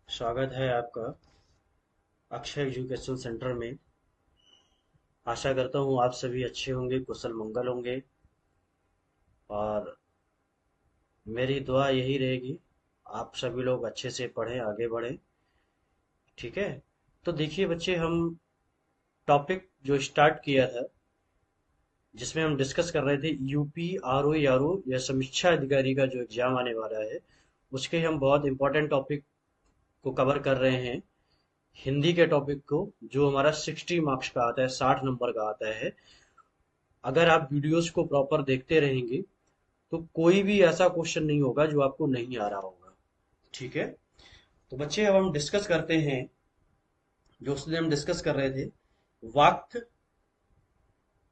स्वागत है आपका अक्षय एजुकेशन सेंटर में। आशा करता हूँ आप सभी अच्छे होंगे, कुशल मंगल होंगे। और मेरी दुआ यही रहेगी, आप सभी लोग अच्छे से पढ़ें, आगे बढ़ें। ठीक है। तो देखिए बच्चे, हम टॉपिक जो स्टार्ट किया था, जिसमें हम डिस्कस कर रहे थे यूपी आर ओ या समीक्षा अधिकारी का जो एग्जाम आने वाला है, उसके हम बहुत इंपॉर्टेंट टॉपिक को कवर कर रहे हैं। हिंदी के टॉपिक को, जो हमारा 60 मार्क्स का आता है, 60 नंबर का आता है। अगर आप वीडियोस को प्रॉपर देखते रहेंगे तो कोई भी ऐसा क्वेश्चन नहीं होगा जो आपको नहीं आ रहा होगा। ठीक है। तो बच्चे, अब हम डिस्कस करते हैं जो उसने हम डिस्कस कर रहे थे, वाक्य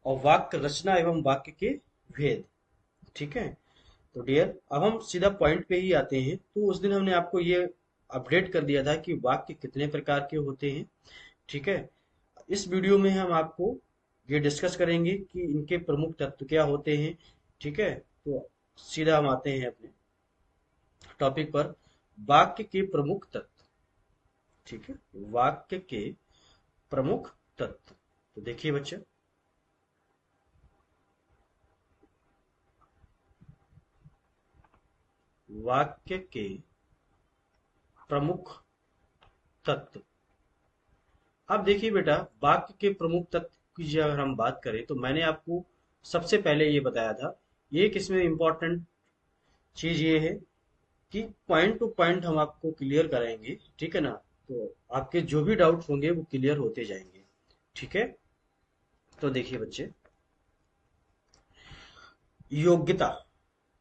और वाक्य रचना एवं वाक्य के भेद। ठीक है। तो डियर, अब हम सीधा पॉइंट पे ही आते हैं। तो उस दिन हमने आपको ये अपडेट कर दिया था कि वाक्य कितने प्रकार के होते हैं। ठीक है। इस वीडियो में हम आपको ये डिस्कस करेंगे कि इनके प्रमुख तत्व क्या होते हैं। ठीक है। तो सीधा हम आते हैं अपने टॉपिक पर, वाक्य के प्रमुख तत्व। ठीक है। वाक्य के प्रमुख तत्व। तो देखिए बच्चे, वाक्य के प्रमुख तत्व। अब देखिए बेटा, वाक्य के प्रमुख तत्व की जो अगर हम बात करें, तो मैंने आपको सबसे पहले ये बताया था। एक इसमें इम्पोर्टेंट चीज ये है कि पॉइंट टू पॉइंट हम आपको क्लियर कराएंगे। ठीक है ना। तो आपके जो भी डाउट्स होंगे वो क्लियर होते जाएंगे। ठीक है। तो देखिए बच्चे, योग्यता।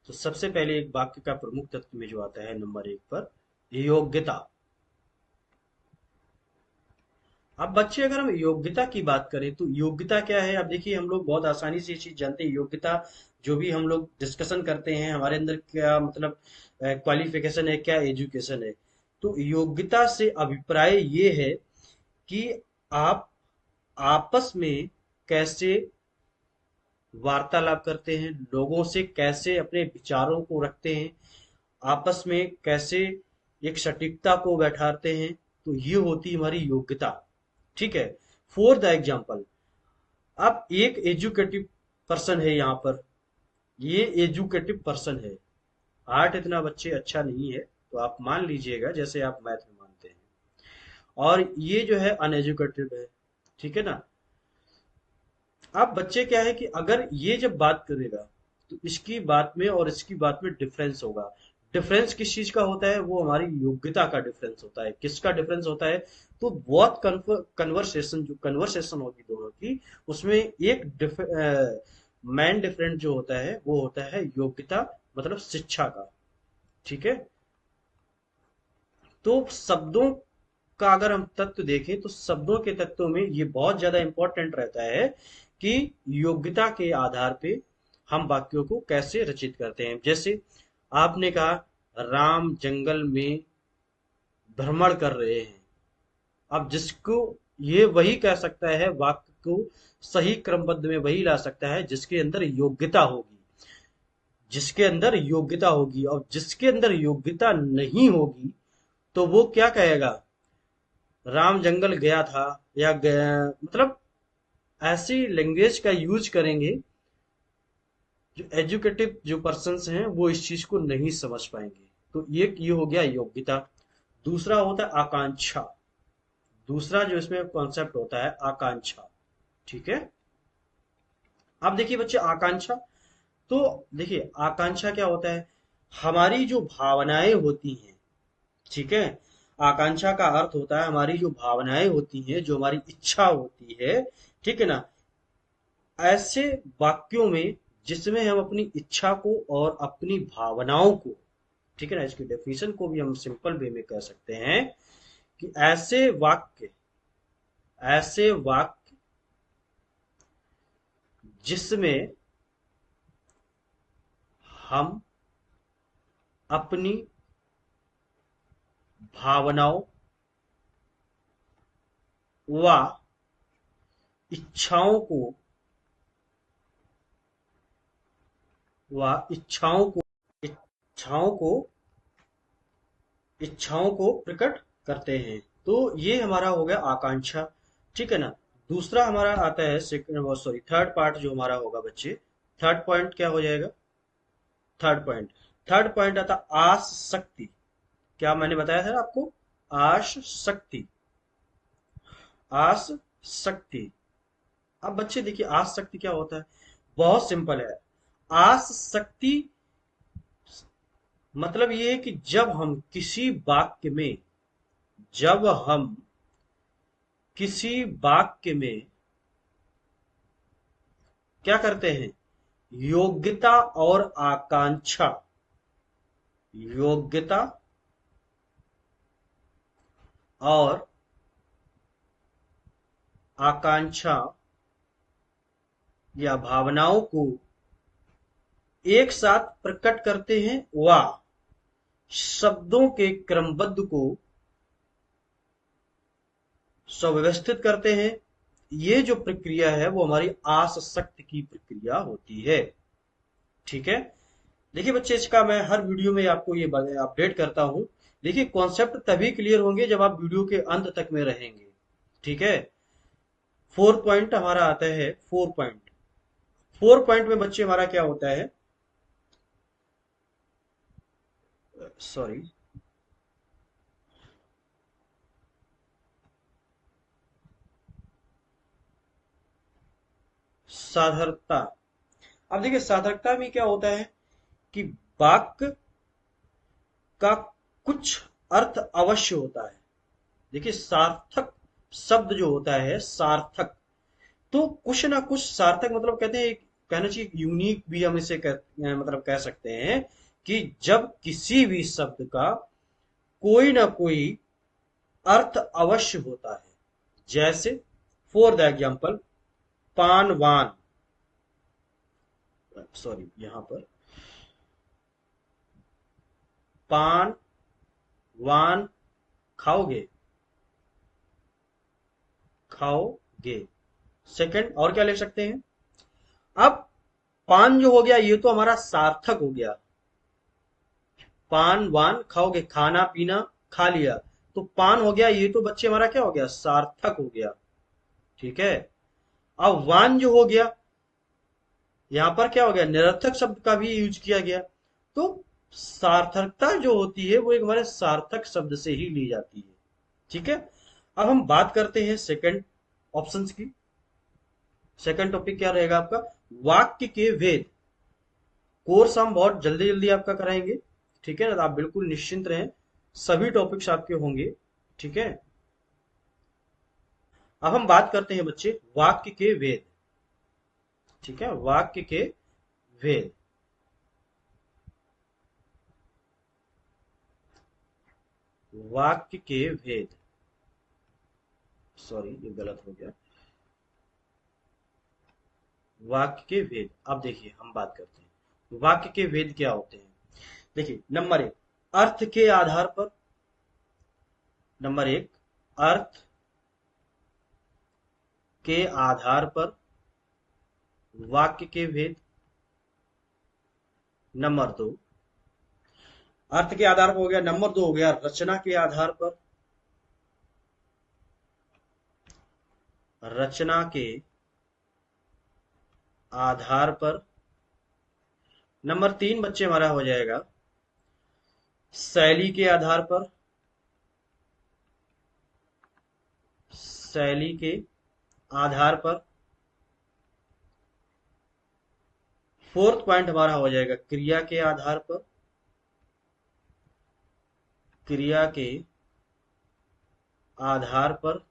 तो सबसे पहले एक वाक्य का प्रमुख तत्व में जो आता है नंबर 1 पर, योग्यता। अब बच्चे, अगर हम योग्यता की बात करें तो योग्यता क्या है। अब देखिए, हम लोग बहुत आसानी से ये चीज जानते हैं। योग्यता जो भी हम लोग डिस्कशन करते हैं, हमारे अंदर क्या मतलब क्वालिफिकेशन है, क्या एजुकेशन है। तो योग्यता से अभिप्राय ये है कि आप आपस में कैसे वार्तालाप करते हैं, लोगों से कैसे अपने विचारों को रखते हैं, आपस में कैसे एक सटीकता को बैठाते हैं। तो ये होती हमारी योग्यता। ठीक है। फॉर द एग्जाम्पल, अब एक एजुकेटिव पर्सन है यहाँ पर, ये एजुकेटिव पर्सन है। आर्ट इतना बच्चे अच्छा नहीं है, तो आप मान लीजिएगा जैसे आप मैथ में मानते हैं। और ये जो है अनएजुकेटेड है। ठीक है ना। अब बच्चे क्या है कि अगर ये जब बात करेगा, तो इसकी बात में और इसकी बात में डिफरेंस होगा। डिफरेंस किस चीज का होता है? वो हमारी योग्यता का डिफरेंस होता है। किसका डिफरेंस होता है? तो बहुत कन्वर्सेशन, जो कन्वर्सेशन होगी दोनों की, उसमें एक मैन डिफरेंट जो होता है वो होता है योग्यता, मतलब शिक्षा का। ठीक है। तो शब्दों का अगर हम तत्व देखें, तो शब्दों के तत्वों में ये बहुत ज्यादा इंपॉर्टेंट रहता है कि योग्यता के आधार पे हम वाक्यों को कैसे रचित करते हैं। जैसे आपने कहा, राम जंगल में भ्रमण कर रहे हैं। अब जिसको, ये वही कह सकता है, वाक्य को सही क्रमबद्ध में वही ला सकता है जिसके अंदर योग्यता होगी। जिसके अंदर योग्यता होगी, और जिसके अंदर योग्यता नहीं होगी, तो वो क्या कहेगा? राम जंगल गया था, या गया, मतलब ऐसी लैंग्वेज का यूज करेंगे जो एजुकेटिव जो पर्सन्स हैं वो इस चीज को नहीं समझ पाएंगे। तो ये हो गया योग्यता। दूसरा होता है आकांक्षा। दूसरा जो इसमें कॉन्सेप्ट होता है, आकांक्षा। ठीक है। अब देखिए बच्चे, आकांक्षा। तो देखिए, आकांक्षा क्या होता है? हमारी जो भावनाएं होती हैं। ठीक है। आकांक्षा का अर्थ होता है हमारी जो भावनाएं होती हैं, जो हमारी इच्छा होती है। ठीक है ना। ऐसे वाक्यों में जिसमें हम अपनी इच्छा को और अपनी भावनाओं को, ठीक है ना, इसकी डेफिनेशन को भी हम सिंपल वे में कह सकते हैं कि ऐसे वाक्य जिसमें हम अपनी भावनाओं व इच्छाओं को इच्छाओं को इच्छाओं को प्रकट करते हैं। तो ये हमारा हो गया आकांक्षा, ठीक है ना। दूसरा हमारा आता है सेकंड, सॉरी थर्ड पार्ट जो हमारा होगा बच्चे, थर्ड पॉइंट क्या हो जाएगा, थर्ड पॉइंट आता आसक्ति। क्या मैंने बताया था आपको, आसक्ति, आसक्ति। अब बच्चे देखिए आसक्ति क्या होता है, बहुत सिंपल है। आसक्ति मतलब ये है कि जब हम किसी वाक्य में, जब हम किसी वाक्य में क्या करते हैं, योग्यता और आकांक्षा, योग्यता और आकांक्षा या भावनाओं को एक साथ प्रकट करते हैं व शब्दों के क्रमबद्ध को सुव्यवस्थित करते हैं। ये जो प्रक्रिया है वो हमारी आसक्त की प्रक्रिया होती है, ठीक है। देखिए बच्चे इसका मैं हर वीडियो में आपको ये अपडेट करता हूँ। देखिए कॉन्सेप्ट तभी क्लियर होंगे जब आप वीडियो के अंत तक में रहेंगे, ठीक है। 4 पॉइंट हमारा आता है, 4 पॉइंट, 4 पॉइंट में बच्चे हमारा क्या होता है, सॉरी, साधारणता। अब देखिए साधारणता में क्या होता है कि वाक्य का कुछ अर्थ अवश्य होता है। देखिए सार्थक शब्द जो होता है, सार्थक, तो कुछ ना कुछ सार्थक मतलब कहते हैं, कहना चाहिए यूनिक भी हम इसे मतलब कह सकते हैं कि जब किसी भी शब्द का कोई ना कोई अर्थ अवश्य होता है। जैसे फॉर द एग्जाम्पल पान वान, सॉरी यहां पर पान वान खाओगे, खाओगे। सेकंड और क्या ले सकते हैं, अब पान जो हो गया ये तो हमारा सार्थक हो गया, पान वान खाओगे, खाना पीना खा लिया, तो पान हो गया ये तो बच्चे हमारा क्या हो गया, सार्थक हो गया, ठीक है। अब वान जो हो गया, यहां पर क्या हो गया, निरर्थक शब्द का भी यूज किया गया। तो सार्थकता जो होती है वो एक हमारे सार्थक शब्द से ही ली जाती है, ठीक है। अब हम बात करते हैं सेकंड ऑप्शंस की। सेकंड टॉपिक क्या रहेगा आपका, वाक्य के भेद। कोर्स हम बहुत जल्दी जल्दी आपका कराएंगे, ठीक है ना, तो आप बिल्कुल निश्चिंत रहें, सभी टॉपिक्स आपके होंगे, ठीक है। अब हम बात करते हैं बच्चे वाक्य के भेद, ठीक है, वाक्य के भेद। वाक्य के भेद, सॉरी ये गलत हो गया, वाक्य के भेद। अब देखिए हम बात करते हैं वाक्य के भेद क्या होते हैं। देखिए नंबर एक, अर्थ के आधार पर, नंबर एक, अर्थ के आधार पर वाक्य के भेद। नंबर दो, अर्थ के आधार पर हो गया, नंबर दो हो गया रचना के आधार पर, रचना के आधार पर। नंबर तीन बच्चे हमारा हो जाएगा शैली के आधार पर, शैली के आधार पर। फोर्थ पॉइंट हमारा हो जाएगा क्रिया के आधार पर, क्रिया के आधार पर।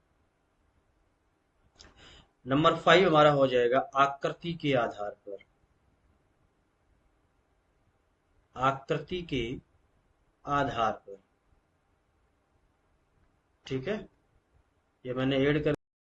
नंबर 5 हमारा हो जाएगा आकृति के आधार पर, आकृति के आधार पर, ठीक है। ये मैंने ऐड कर